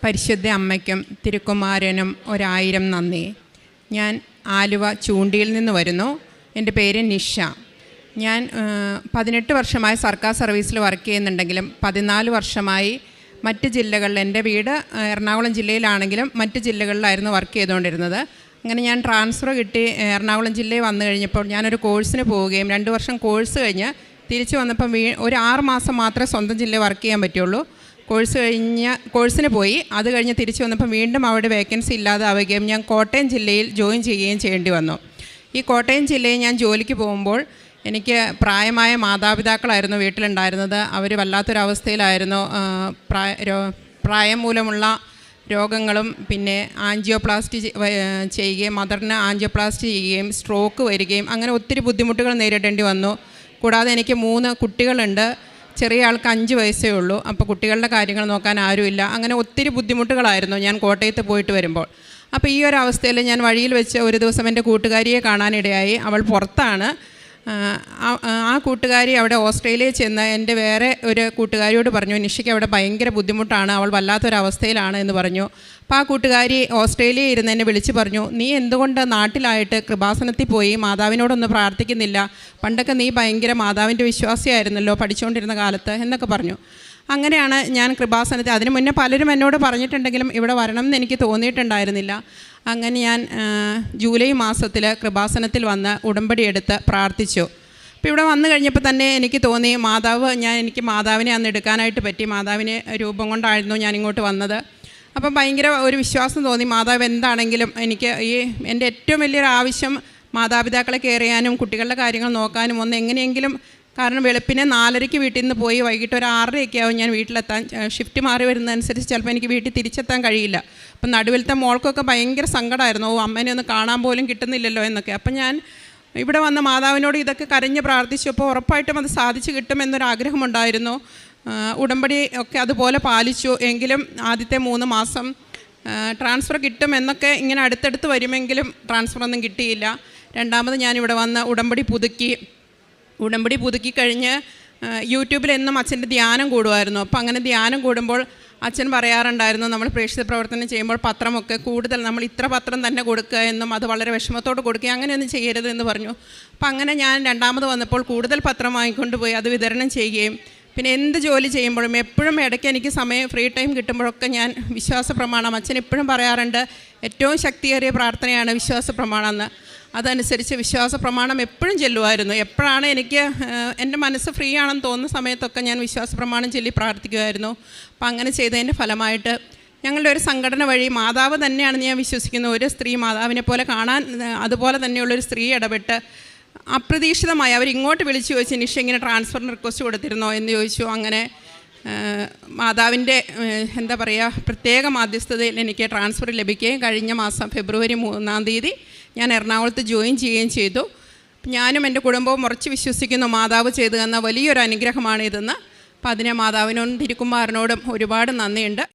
പരിശുദ്ധ അമ്മയ്ക്കും തിരുക്കുമാരനും 1000 നന്ദി. ഞാൻ ആലുവ ചൂണ്ടിയിൽ നിന്ന് വരുന്നു. എൻ്റെ പേര് നിഷ. ഞാൻ 18 വർഷമായി സർക്കാർ സർവീസിൽ വർക്ക് ചെയ്യുന്നുണ്ടെങ്കിലും 14 വർഷമായി മറ്റ് ജില്ലകളിൽ, എൻ്റെ വീട് എറണാകുളം ജില്ലയിലാണെങ്കിലും മറ്റ് ജില്ലകളിലായിരുന്നു വർക്ക് ചെയ്തുകൊണ്ടിരുന്നത്. അങ്ങനെ ഞാൻ ട്രാൻസ്ഫർ കിട്ടി എറണാകുളം ജില്ലയിൽ വന്നു കഴിഞ്ഞപ്പോൾ ഞാനൊരു കോഴ്സിന് പോവുകയും 2 വർഷം കോഴ്സ് കഴിഞ്ഞ് തിരിച്ച് വന്നപ്പം ഒരു 6 മാസം മാത്രമേ സ്വന്തം ജില്ലയിൽ വർക്ക് ചെയ്യാൻ പറ്റുള്ളൂ. കോഴ്സിന് പോയി. അത് കഴിഞ്ഞ് തിരിച്ച് വന്നപ്പോൾ വീണ്ടും അവിടെ വേക്കൻസി ഇല്ലാതാവുകയും ഞാൻ കോട്ടയം ജില്ലയിൽ ജോയിൻ ചെയ്യുകയും ചെയ്യേണ്ടി വന്നു. ഈ കോട്ടയം ജില്ലയിൽ ഞാൻ ജോലിക്ക് പോകുമ്പോൾ എനിക്ക് പ്രായമായ മാതാപിതാക്കളായിരുന്നു വീട്ടിലുണ്ടായിരുന്നത്. അവർ വല്ലാത്തൊരവസ്ഥയിലായിരുന്നു. പ്രായം മൂലമുള്ള രോഗങ്ങളും പിന്നെ ആൻജിയോപ്ലാസ്റ്റി ചെയ്യുകയും മദറിന് ആൻജിയോപ്ലാസ്റ്റി ചെയ്യുകയും സ്ട്രോക്ക് വരികയും അങ്ങനെ ഒത്തിരി ബുദ്ധിമുട്ടുകൾ നേരിടേണ്ടി വന്നു. കൂടാതെ എനിക്ക് 3 കുട്ടികളുണ്ട്. ചെറിയ ആൾക്ക് 5 വയസ്സേ ഉള്ളൂ. അപ്പോൾ കുട്ടികളുടെ കാര്യങ്ങൾ നോക്കാൻ ആരുമില്ല. അങ്ങനെ ഒത്തിരി ബുദ്ധിമുട്ടുകളായിരുന്നു ഞാൻ കോട്ടയത്ത് പോയിട്ട് വരുമ്പോൾ. അപ്പോൾ ഈ ഒരു അവസ്ഥയിൽ ഞാൻ വഴിയിൽ വെച്ച് ഒരു ദിവസം എൻ്റെ കൂട്ടുകാരിയെ കാണാനിടയായി. അവൾ പുറത്താണ്. ആ കൂട്ടുകാരി അവിടെ ഓസ്ട്രേലിയയിൽ ചെന്ന് എൻ്റെ വേറെ ഒരു കൂട്ടുകാരിയോട് പറഞ്ഞു, നിഷയ്ക്ക് അവിടെ ഭയങ്കര ബുദ്ധിമുട്ടാണ്, അവൾ വല്ലാത്തൊരവസ്ഥയിലാണ് എന്ന് പറഞ്ഞു. അപ്പോൾ ആ കൂട്ടുകാരി ഓസ്ട്രേലിയയിൽ ഇരുന്ന് എന്നെ വിളിച്ച് പറഞ്ഞു, നീ എന്തുകൊണ്ട് നാട്ടിലായിട്ട് കൃപാസനത്തിൽ പോയി മാതാവിനോടൊന്ന് പ്രാർത്ഥിക്കുന്നില്ല? പണ്ടൊക്കെ നീ ഭയങ്കര മാതാവിൻ്റെ വിശ്വാസിയായിരുന്നല്ലോ പഠിച്ചുകൊണ്ടിരുന്ന കാലത്ത് എന്നൊക്കെ പറഞ്ഞു. അങ്ങനെയാണ് ഞാൻ കൃപാസനത്തിൽ, അതിന് മുന്നേ പലരും എന്നോട് പറഞ്ഞിട്ടുണ്ടെങ്കിലും ഇവിടെ വരണം എന്ന് എനിക്ക് തോന്നിയിട്ടുണ്ടായിരുന്നില്ല. അങ്ങനെ ഞാൻ ജൂലൈ മാസത്തിൽ കൃപാസനത്തിൽ വന്ന് ഉടമ്പടി എടുത്ത് പ്രാർത്ഥിച്ചു. അപ്പോൾ ഇവിടെ വന്നു കഴിഞ്ഞപ്പോൾ തന്നെ എനിക്ക് തോന്നി എനിക്ക് മാതാവിനെ അന്ന് എടുക്കാനായിട്ട് പറ്റി. മാതാവിനെ രൂപം കൊണ്ടായിരുന്നു ഞാൻ ഇങ്ങോട്ട് വന്നത്. അപ്പം ഭയങ്കര ഒരു വിശ്വാസം തോന്നി, മാതാവ് എന്താണെങ്കിലും എനിക്ക് എൻ്റെ ഏറ്റവും വലിയൊരു ആവശ്യം മാതാപിതാക്കളെ കെയർ ചെയ്യാനും കുട്ടികളുടെ കാര്യങ്ങൾ നോക്കാനും എങ്ങനെയെങ്കിലും, കാരണം വെളുപ്പിനെ 4:30 വീട്ടിൽ നിന്ന് പോയി വൈകിട്ട് ഒരു 6:30 ആവും ഞാൻ വീട്ടിലെത്താൻ. ഷിഫ്റ്റ് മാറി വരുന്നതനുസരിച്ച് ചിലപ്പോൾ എനിക്ക് വീട്ടിൽ തിരിച്ചെത്താൻ കഴിയില്ല. അപ്പം നടുവിലത്തെ മോൾക്കൊക്കെ ഭയങ്കര സങ്കടമായിരുന്നു, അമ്മേനെ ഒന്ന് കാണാൻ പോലും കിട്ടുന്നില്ലല്ലോ എന്നൊക്കെ. അപ്പം ഞാൻ ഇവിടെ വന്ന മാതാവിനോട് ഇതൊക്കെ കരഞ്ഞ് പ്രാർത്ഥിച്ചപ്പോൾ ഉറപ്പായിട്ടും അത് സാധിച്ചു കിട്ടുമെന്നൊരാഗ്രഹമുണ്ടായിരുന്നു. ഉടമ്പടി ഒക്കെ അതുപോലെ പാലിച്ചു. എങ്കിലും ആദ്യത്തെ 3 മാസം ട്രാൻസ്ഫർ കിട്ടുമെന്നൊക്കെ ഇങ്ങനെ അടുത്തടുത്ത് വരുമെങ്കിലും ട്രാൻസ്ഫറൊന്നും കിട്ടിയില്ല. രണ്ടാമത് ഞാനിവിടെ വന്ന് ഉടമ്പടി പുതുക്കി കഴിഞ്ഞ് യൂട്യൂബിൽ എന്നും അച്ഛൻ്റെ ധ്യാനം കൂടുമായിരുന്നു. അപ്പോൾ അങ്ങനെ ധ്യാനം കൂടുമ്പോൾ അച്ഛൻ പറയാറുണ്ടായിരുന്നു, നമ്മൾ പ്രേക്ഷിത പ്രവർത്തനം ചെയ്യുമ്പോൾ പത്രമൊക്കെ കൂടുതൽ നമ്മൾ ഇത്ര പത്രം തന്നെ കൊടുക്കുക എന്നും അത് വളരെ വിഷമത്തോട് കൊടുക്കുക, അങ്ങനെയൊന്നും ചെയ്യരുത് എന്ന് പറഞ്ഞു. അപ്പോൾ അങ്ങനെ ഞാൻ രണ്ടാമത് വന്നപ്പോൾ കൂടുതൽ പത്രം വാങ്ങിക്കൊണ്ട് പോയി അത് വിതരണം ചെയ്യുകയും പിന്നെ എന്ത് ജോലി ചെയ്യുമ്പോഴും എപ്പോഴും ഇടയ്ക്ക് എനിക്ക് ഫ്രീ ടൈം കിട്ടുമ്പോഴൊക്കെ ഞാൻ വിശ്വാസ പ്രമാണം, അച്ഛൻ എപ്പോഴും പറയാറുണ്ട് ഏറ്റവും ശക്തിയേറിയ പ്രാർത്ഥനയാണ് വിശ്വാസ പ്രമാണം എന്ന്. അതനുസരിച്ച് വിശ്വാസ പ്രമാണം എപ്പോഴും ചെല്ലുമായിരുന്നു. എപ്പോഴാണ് എനിക്ക് എൻ്റെ മനസ്സ് ഫ്രീ ആണെന്ന് തോന്നുന്ന സമയത്തൊക്കെ ഞാൻ വിശ്വാസ പ്രമാണം ചൊല്ലി പ്രാർത്ഥിക്കുമായിരുന്നു. അപ്പം അങ്ങനെ ചെയ്തതിൻ്റെ ഫലമായിട്ട് ഞങ്ങളുടെ ഒരു സംഘടന വഴി മാതാവ് തന്നെയാണെന്ന് ഞാൻ വിശ്വസിക്കുന്നു. ഒരു സ്ത്രീ മാതാവിനെ പോലെ കാണാൻ അതുപോലെ തന്നെയുള്ളൊരു സ്ത്രീ ഇടപെട്ട് അപ്രതീക്ഷിതമായി അവരിങ്ങോട്ട് വിളിച്ചു ചോദിച്ചു, നിഷ ഇങ്ങനെ ട്രാൻസ്ഫറിന് റിക്വസ്റ്റ് കൊടുത്തിരുന്നോ എന്ന് ചോദിച്ചു. അങ്ങനെ മാതാവിൻ്റെ പ്രത്യേക മാധ്യസ്ഥതയിൽ എനിക്ക് ട്രാൻസ്ഫർ ലഭിക്കുകയും കഴിഞ്ഞ മാസം ഫെബ്രുവരി 3-ാം തീയതി ഞാൻ എറണാകുളത്ത് ജോയിൻ ചെയ്യുകയും ചെയ്തു. ഞാനും എൻ്റെ കുടുംബവും ഉറച്ച് വിശ്വസിക്കുന്നു മാതാവ് ചെയ്തു തന്ന വലിയൊരു അനുഗ്രഹമാണ് ഇതെന്ന്. അപ്പം അതിനെ മാതാവിനോടും തിരുക്കുമാരനോടും ഒരുപാട് നന്ദിയുണ്ട്.